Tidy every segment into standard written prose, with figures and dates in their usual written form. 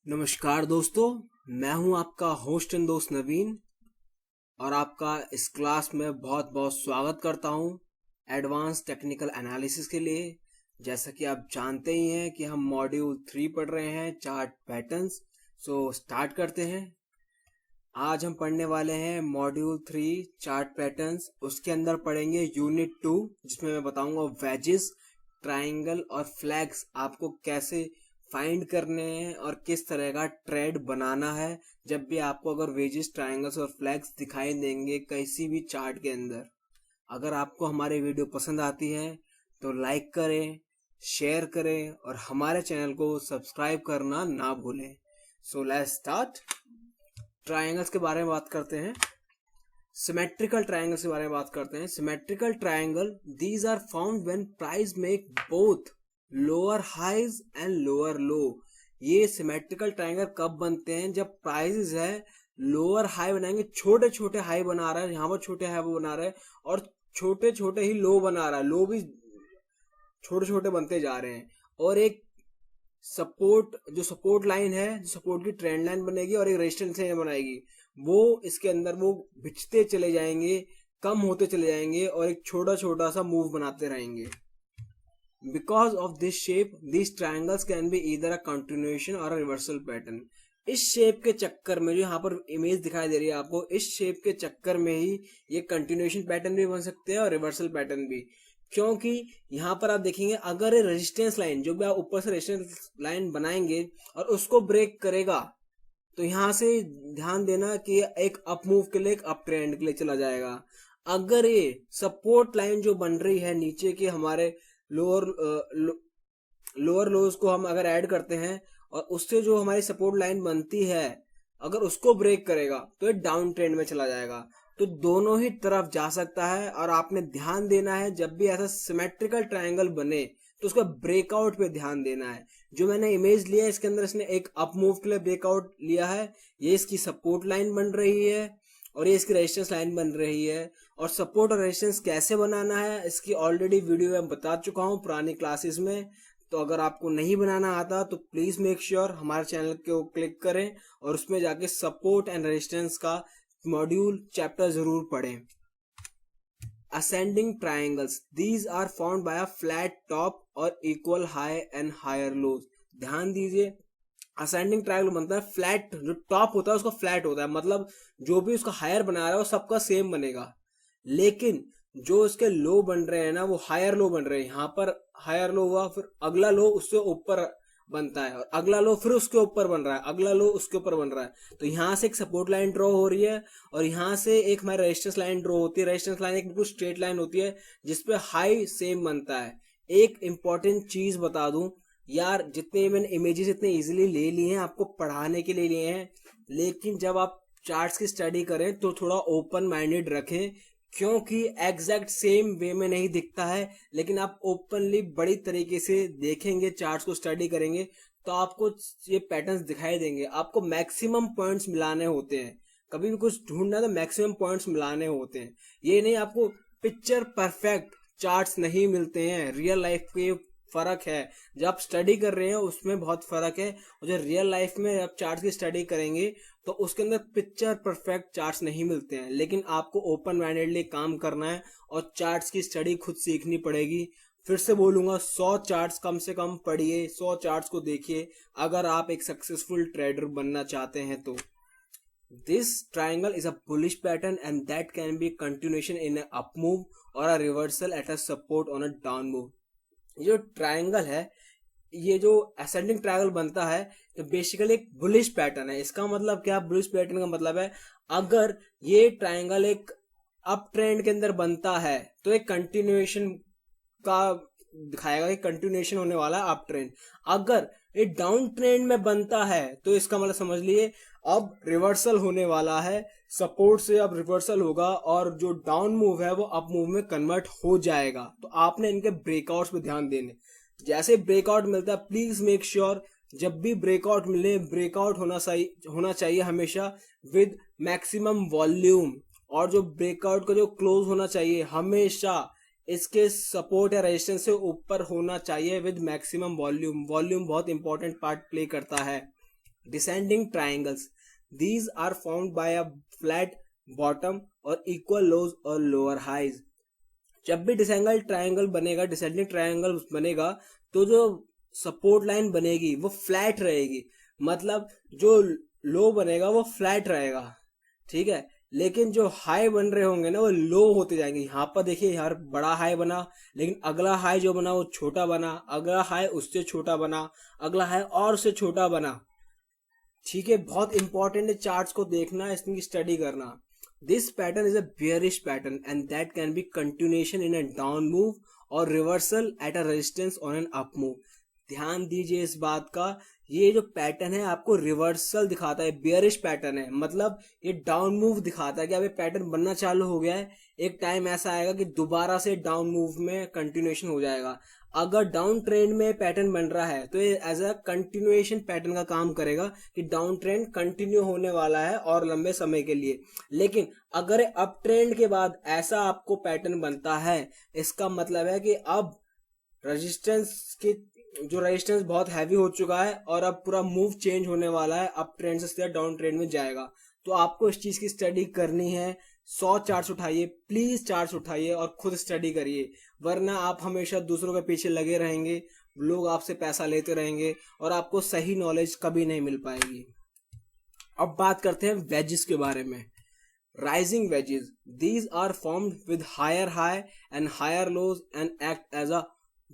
नमस्कार दोस्तों, मैं हूं आपका होस्ट एंड दोस्त नवीन और आपका इस क्लास में बहुत बहुत स्वागत करता हूं एडवांस टेक्निकल एनालिसिस के लिए। जैसा कि आप जानते ही हैं कि हम मॉड्यूल 3 पढ़ रहे हैं, चार्ट पैटर्न्स। सो स्टार्ट करते हैं। आज हम पढ़ने वाले हैं मॉड्यूल 3 चार्ट पैटर्न्स। उसके अंदर पढ़ेंगे यूनिट 2, जिसमें मैं बताऊंगा वेजेस, ट्राइंगल और फ्लैग्स आपको कैसे फाइंड करने हैं और किस तरह का ट्रेड बनाना है जब भी आपको अगर वेजेस, ट्रायंगल्स और फ्लैग्स दिखाई देंगे किसी भी चार्ट के अंदर। अगर आपको हमारी वीडियो पसंद आती है तो लाइक करें, शेयर करें और हमारे चैनल को सब्सक्राइब करना ना भूलें। So let's start. ट्रायंगल्स के बारे में बात करते हैं, सिमेट्रिकल ट्रायंगल्स के बारे में बात करते हैं। Symmetrical triangle, these are found when price make both lower highs and lower low. ये सिमेट्रिकल ट्रायंगल कब बनते हैं? जब प्राइसेस है लोअर हाई बनाएंगे, छोटे छोटे हाई बना रहा है, यहाँ पर छोटे हाई बना रहा है और छोटे छोटे ही लो बना रहा है, लो भी छोटे छोटे बनते जा रहे हैं। और एक सपोर्ट, जो सपोर्ट लाइन है, जो सपोर्ट की ट्रेंड लाइन बनेगी और एक रेजिस्टेंस लाइन बनाएगी, वो इसके अंदर वो बिछते चले जाएंगे, कम होते चले जाएंगे और एक छोटा छोटा सा मूव बनाते रहेंगे। Because of this shape, these triangles can be either a continuation or a reversal pattern. इस शेप के चक्कर में, जो यहाँ पर इमेज दिखाई दे रही है आपको, इस शेप के चक्कर में ही ये कंटिन्यूएशन पैटर्न भी बन सकते हैं और रिवर्सल पैटर्न भी। क्योंकि यहाँ पर आप देखेंगे, अगर ये रेजिस्टेंस लाइन, जो भी आप ऊपर से रेजिस्टेंस लाइन बनाएंगे और उसको ब्रेक करेगा, तो यहाँ से ध्यान देना कि एक अप मूव के लिए, एक अप ट्रेंड के लिए चला जाएगा। अगर ये सपोर्ट लाइन जो बन रही है नीचे के हमारे लोअर लोज को हम अगर ऐड करते हैं और उससे जो हमारी सपोर्ट लाइन बनती है, अगर उसको ब्रेक करेगा तो ये डाउन ट्रेंड में चला जाएगा। तो दोनों ही तरफ जा सकता है और आपने ध्यान देना है जब भी ऐसा सिमेट्रिकल ट्रायंगल बने तो उसका ब्रेकआउट पे ध्यान देना है। जो मैंने इमेज लिया है, इसके अंदर इसने एक अप मूव के लिए ब्रेकआउट लिया है, ये इसकी सपोर्ट लाइन बन रही है और ये इसकी रेजिस्टेंस लाइन बन रही है। और सपोर्ट और रेजिस्टेंस कैसे बनाना है इसकी ऑलरेडी वीडियो मैं बता चुका हूँ पुरानी क्लासेस में। तो अगर आपको नहीं बनाना आता तो प्लीज मेक श्योर हमारे चैनल को क्लिक करें और उसमें जाके सपोर्ट एंड रेजिस्टेंस का मॉड्यूल चैप्टर जरूर पढ़ें। Ascending triangles, these are found by a flat top और equal high and higher lows. ध्यान दीजिए, असेंडिंग ट्रायंगल बनता है फ्लैट, जो टॉप होता है उसका फ्लैट होता है, मतलब जो भी उसका हायर बना रहा है वो सबका सेम बनेगा। लेकिन जो उसके लो बन रहे हैं ना, वो हायर लो बन रहे हैं। यहाँ पर हायर लो हुआ, फिर अगला लो उससे ऊपर बनता है और अगला लो फिर उसके ऊपर बन रहा है, अगला लो उसके ऊपर बन रहा है। तो यहाँ से एक सपोर्ट लाइन ड्रॉ हो रही है और यहाँ से एक हमारी रेजिस्टेंस लाइन ड्रॉ होती है। रेजिस्टेंस लाइन एक बिल्कुल स्ट्रेट लाइन होती है जिसपे हाई सेम बनता है। एक इंपॉर्टेंट चीज बता दूं यार, जितने मैंने इमेजेस इतने इजीली ले लिए हैं, आपको पढ़ाने के लिए लिए हैं, लेकिन जब आप चार्ट्स की स्टडी करें तो थोड़ा ओपन माइंडेड रखें, क्योंकि एग्जैक्ट सेम वे में नहीं दिखता है। लेकिन आप ओपनली बड़ी तरीके से देखेंगे, चार्ट्स को स्टडी करेंगे तो आपको ये पैटर्न्स दिखाई देंगे। आपको मैक्सिमम पॉइंट्स मिलाने होते हैं, कभी भी कुछ ढूंढना तो मैक्सिमम पॉइंट्स मिलाने होते हैं। ये नहीं आपको पिक्चर परफेक्ट चार्ट्स नहीं मिलते हैं। रियल लाइफ के फर्क है, जब आप स्टडी कर रहे हैं उसमें बहुत फर्क है, और जो रियल लाइफ में आप चार्ट्स की स्टडी करेंगे तो उसके अंदर पिक्चर परफेक्ट चार्ट्स नहीं मिलते हैं। लेकिन आपको ओपन माइंडेडली काम करना है और चार्ट्स की स्टडी खुद सीखनी पड़ेगी। फिर से बोलूंगा, 100 चार्ट्स कम से कम पढ़िए, 100 चार्ट्स को देखिए अगर आप एक सक्सेसफुल ट्रेडर बनना चाहते हैं तो। This triangle is a bullish pattern and that can be continuation in a up move or a reversal at a support on a down move. ये जो ट्रायंगल है, ये जो असेंडिंग ट्रायंगल बनता है, तो बेसिकली एक बुलिश पैटर्न है। इसका मतलब क्या? बुलिश पैटर्न का मतलब है अगर ये ट्रायंगल एक अप ट्रेंड के अंदर बनता है तो एक कंटिन्यूएशन का दिखाएगा कि कंटिन्यूएशन होने वाला है अप ट्रेंड। अगर ये डाउन ट्रेंड में बनता है तो इसका मतलब समझ लिए अब रिवर्सल होने वाला है, सपोर्ट से अब रिवर्सल होगा और जो डाउन मूव है वो अप मूव में कन्वर्ट हो जाएगा। तो आपने इनके ब्रेकआउट्स पे ध्यान देने, जैसे ब्रेकआउट मिलता है प्लीज मेक श्योर जब भी ब्रेकआउट मिले, ब्रेकआउट होना चाहिए हमेशा विद मैक्सिमम वॉल्यूम, और जो ब्रेकआउट का जो क्लोज होना चाहिए हमेशा इसके सपोर्ट या रेजिस्टेंस से ऊपर होना चाहिए विद मैक्सिमम वॉल्यूम। वॉल्यूम बहुत इंपॉर्टेंट पार्ट प्ले करता है। Descending triangles, these are formed by a flat bottom और इक्वल लोज और लोअर हाइज। जब भी डिसेंगल ट्रायंगल बनेगा, डिसेंडिंग ट्रायंगल बनेगा, तो जो सपोर्ट लाइन बनेगी वो फ्लैट रहेगी, मतलब जो लो बनेगा वो फ्लैट रहेगा, ठीक है। लेकिन जो हाई बन रहे होंगे ना वो लो होते जाएंगे। यहाँ पर देखिए, यार बड़ा हाई बना, लेकिन अगला हाई जो बना वो छोटा बना, अगला हाई उससे छोटा बना, अगला हाई और उससे छोटा बना, ठीक है। बहुत इंपॉर्टेंट है चार्ट्स को देखना, इसकी स्टडी करना। This pattern is a bearish pattern and that can be continuation in a down move और reversal at a resistance on an up move. ध्यान दीजिए इस बात का, ये जो पैटर्न है आपको रिवर्सल दिखाता है, बेयरिश पैटर्न है, मतलब ये डाउन मूव दिखाता है कि अब ये पैटर्न बनना चालू हो गया है, एक टाइम ऐसा आएगा कि दोबारा से डाउन मूव में कंटिन्यूएशन हो जाएगा। अगर डाउन ट्रेंड में पैटर्न बन रहा है तो ये एज अ कंटिन्यूएशन पैटर्न का काम करेगा कि डाउन ट्रेंड कंटिन्यू होने वाला है और लंबे समय के लिए। लेकिन अगर अप ट्रेंड के बाद ऐसा आपको पैटर्न बनता है, इसका मतलब है कि अब रेजिस्टेंस की जो रेजिस्टेंस बहुत हैवी हो चुका है और अब पूरा मूव चेंज होने वाला है, अप ट्रेंड से सीधा डाउन ट्रेंड में जाएगा। तो आपको इस चीज की स्टडी करनी है। 100 चार्ट्स उठाइए, प्लीज चार्ट्स उठाइए और खुद स्टडी करिए, वरना आप हमेशा दूसरों के पीछे लगे रहेंगे, लोग आपसे पैसा लेते रहेंगे और आपको सही नॉलेज कभी नहीं मिल पाएगी। अब बात करते हैं वेजेस के बारे में। Rising wedges, these are formed with higher high and higher lows and act as a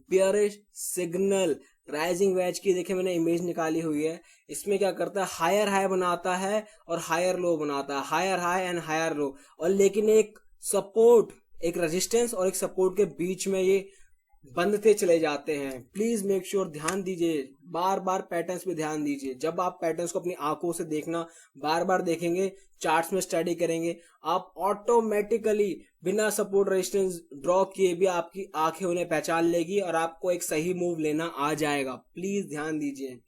bearish signal. Rising wedge की देखिए मैंने इमेज निकाली हुई है, इसमें क्या करता है, हायर हाई बनाता है और हायर लो बनाता है, higher high and higher low, और लेकिन एक सपोर्ट, एक रेजिस्टेंस और एक सपोर्ट के बीच में ये बंधते चले जाते हैं। प्लीज मेक श्योर, ध्यान दीजिए, बार बार पैटर्न्स पे ध्यान दीजिए। जब आप पैटर्न्स को अपनी आंखों से देखना, बार बार देखेंगे, चार्ट्स में स्टडी करेंगे, आप ऑटोमेटिकली बिना सपोर्ट रेजिस्टेंस ड्रॉ किए भी आपकी आंखें उन्हें पहचान लेगी और आपको एक सही मूव लेना आ जाएगा। प्लीज ध्यान दीजिए।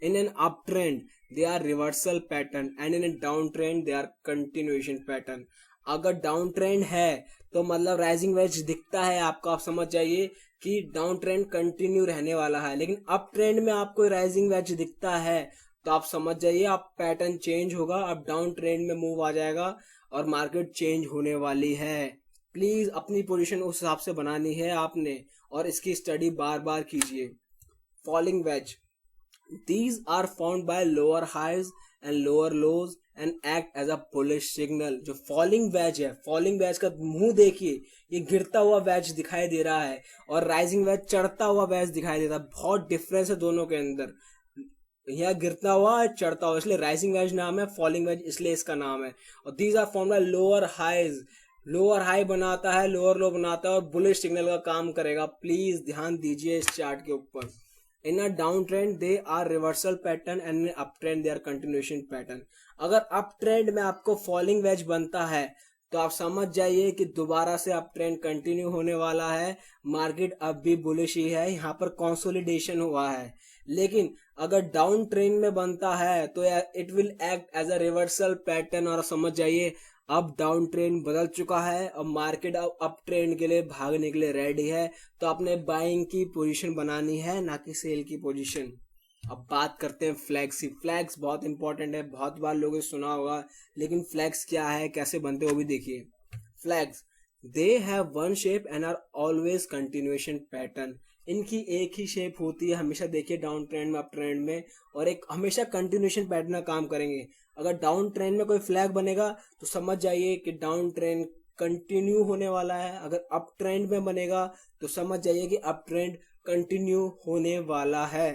In an up trend they are reversal pattern and in a down trend they are continuation pattern. अगर डाउन ट्रेंड है तो मतलब राइजिंग वेज दिखता है आपको, आप समझ जाइए कि डाउन ट्रेंड कंटिन्यू रहने वाला है। लेकिन अप ट्रेंड में आपको राइजिंग वेज दिखता है तो आप समझ जाइए आप पैटर्न चेंज होगा, अब डाउन ट्रेंड में मूव आ जाएगा और मार्केट चेंज होने वाली है। प्लीज अपनी पोजीशन उस हिसाब से बनानी है आपने और इसकी स्टडी बार बार कीजिए। Falling veg, these are formed by lower highs and lower lows and act as a bullish signal। जो फॉलिंग वेज है, फॉलिंग वेज का मुंह देखिए, ये गिरता हुआ वेज दिखाई दे रहा है और राइजिंग वेज चढ़ता हुआ वेज दिखाई देता है। बहुत डिफरेंस है दोनों के अंदर, यहाँ गिरता हुआ चढ़ता हुआ, इसलिए राइजिंग वेज नाम है, फॉलिंग वेज इसलिए इसका नाम है। और these are formed by lower highs, lower high बनाता है, लोअर लो बनाता है और बुलिश सिग्नल का काम करेगा। प्लीज ध्यान दीजिए इस चार्ट के ऊपर। In a down trend they are reversal pattern and in up trend they are continuation pattern. अगर अप ट्रेंड में आपको फॉलिंग वेज बनता है तो आप समझ जाइए कि दोबारा से अप ट्रेंड कंटिन्यू होने वाला है, मार्केट अब भी बुलिश ही है, यहाँ पर कंसोलिडेशन हुआ है। लेकिन अगर डाउन ट्रेंड में बनता है तो it will act as a reversal pattern और समझ जाइए अब डाउन ट्रेंड बदल चुका है और मार्केट अब अप ट्रेंड के लिए भागने के लिए रेडी है। तो आपने बाइंग की पोजीशन बनानी है, ना कि सेल की पोजीशन। अब बात करते हैं फ्लैग्स की। फ्लैग्स बहुत इंपॉर्टेंट है, बहुत बार लोगों ने सुना होगा, लेकिन फ्लैग्स क्या है, कैसे बनते हैं वो भी देखिए। Flags, they have one shape and are always continuation pattern. इनकी एक ही शेप होती है हमेशा, देखिए डाउन ट्रेंड में, अप ट्रेंड में, और एक हमेशा कंटिन्यूएशन पैटर्न का काम करेंगे। अगर डाउन ट्रेंड में कोई फ्लैग बनेगा तो समझ जाइए कि डाउन ट्रेंड कंटिन्यू होने वाला है, अगर अप ट्रेंड में बनेगा तो समझ जाइए कि अप ट्रेंड कंटिन्यू होने वाला है।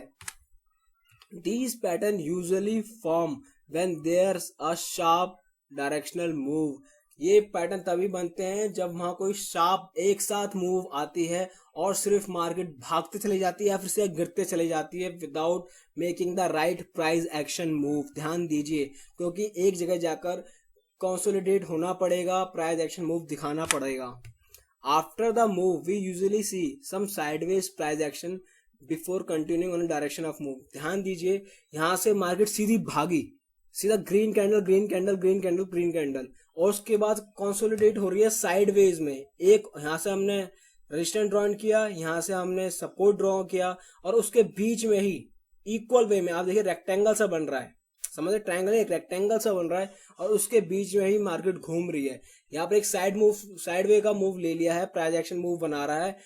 These pattern usually form when there's a sharp directional move. ये पैटर्न तभी बनते हैं जब वहां कोई शार्प एक साथ मूव आती है और सिर्फ मार्केट भागते चली जाती है या फिर से गिरते चली जाती है without making the right price action move. ध्यान दीजिए, क्योंकि एक जगह जाकर कंसोलिडेट होना पड़ेगा, प्राइस एक्शन मूव दिखाना पड़ेगा। After the move we usually see some sideways price action before continuing on direction of move. ध्यान दीजिए, यहाँ से मार्केट सीधी भागी, सीधा green candle green candle green candle green candle, और उसके बाद कंसोलिडेट हो रही है साइडवेज में। एक यहाँ से हमने रेजिस्टेंस ड्रॉ किया, यहाँ से हमने सपोर्ट ड्रॉ किया और उसके बीच में ही इक्वल वे में आप देखिए रेक्टेंगल सा बन रहा है, समझ रहे, ट्रायंगल एक रेक्टेंगल सा बन रहा है और उसके बीच में ही मार्केट घूम रही है। यहाँ पर एक साइडवे का मूव ले लिया है, प्राइस एक्शन मूव बना रहा है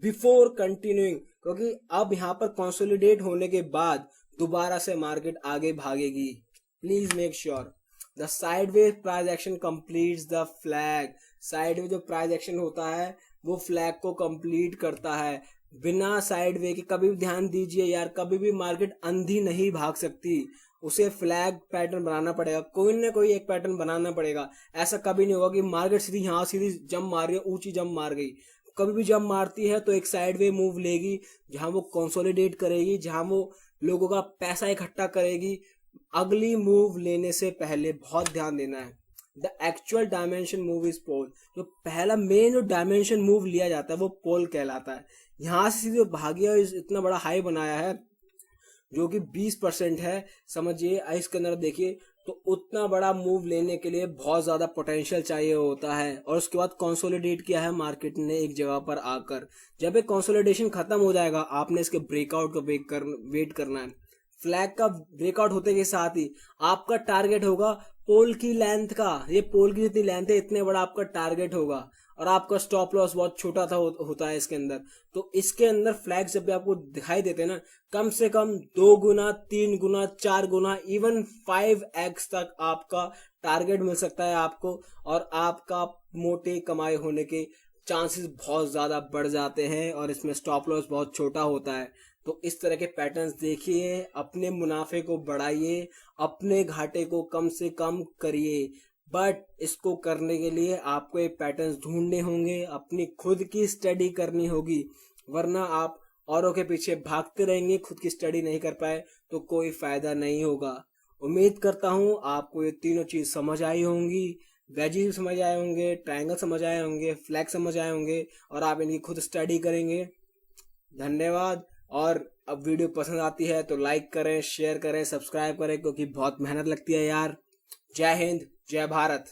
बिफोर कंटिन्यूइंग, क्योंकि अब यहाँ पर कंसोलिडेट होने के बाद दोबारा से मार्केट आगे भागेगी। Please make sure the sideway price action completes the flag. Sideway जो प्राइस एक्शन होता है वो फ्लैग को कंप्लीट करता है। बिना साइडवे के कभी भी ध्यान दीजिए यार, कभी भी मार्केट अंधी नहीं भाग सकती, उसे फ्लैग पैटर्न बनाना पड़ेगा, कोई ना कोई एक पैटर्न बनाना पड़ेगा। ऐसा कभी नहीं होगा कि मार्केट सीधी यहाँ सीधी जंप मार रही है, ऊंची जंप मार गई। कभी भी जंप मारती है तो एक साइडवे मूव लेगी, जहां वो कंसोलिडेट करेगी, जहां वो लोगों का पैसा इकट्ठा करेगी। अगली मूव लेने से पहले बहुत ध्यान देना है। The actual dimension move is pole. जो पहला मेन जो डायमेंशन मूव लिया जाता है वो पोल कहलाता है। यहाँ से सीधे भागिया इतना बड़ा हाई बनाया है जो कि 20% है, समझिए। इसके अंदर देखिए तो उतना बड़ा मूव लेने के लिए बहुत ज्यादा पोटेंशियल चाहिए होता है। और उसके बाद कंसोलिडेट किया है मार्केट ने एक जगह पर आकर। जब एक कंसोलिडेशन खत्म हो जाएगा आपने इसके ब्रेकआउट का वेट करना है। फ्लैग का ब्रेकआउट होते के साथ ही आपका टारगेट होगा पोल की लेंथ का। ये पोल की जितनी लेंथ है इतने बड़ा आपका टारगेट होगा और आपका स्टॉप लॉस बहुत छोटा होता है इसके अंदर। तो इसके अंदर फ्लैग जब भी आपको दिखाई देते हैं ना, कम से कम 2 गुना, 3 गुना, 4 गुना, इवन 5x तक आपका टारगेट मिल सकता है आपको, और आपका मोटे कमाई होने के चांसेस बहुत ज्यादा बढ़ जाते हैं और इसमें स्टॉप लॉस बहुत छोटा होता है। तो इस तरह के पैटर्न्स देखिए, अपने मुनाफे को बढ़ाइए, अपने घाटे को कम से कम करिए। बट इसको करने के लिए आपको ये पैटर्न्स ढूंढने होंगे, अपनी खुद की स्टडी करनी होगी, वरना आप औरों के पीछे भागते रहेंगे, खुद की स्टडी नहीं कर पाए तो कोई फायदा नहीं होगा। उम्मीद करता हूँ आपको ये तीनों चीज समझ आई होंगी। वेजिस समझ आए होंगे, ट्रायंगल समझ आए होंगे, फ्लैग समझ आए होंगे और आप इनकी खुद स्टडी करेंगे। धन्यवाद। और अब वीडियो पसंद आती है तो लाइक करें, शेयर करें, सब्सक्राइब करें, क्योंकि बहुत मेहनत लगती है यार। जय हिंद, जय भारत।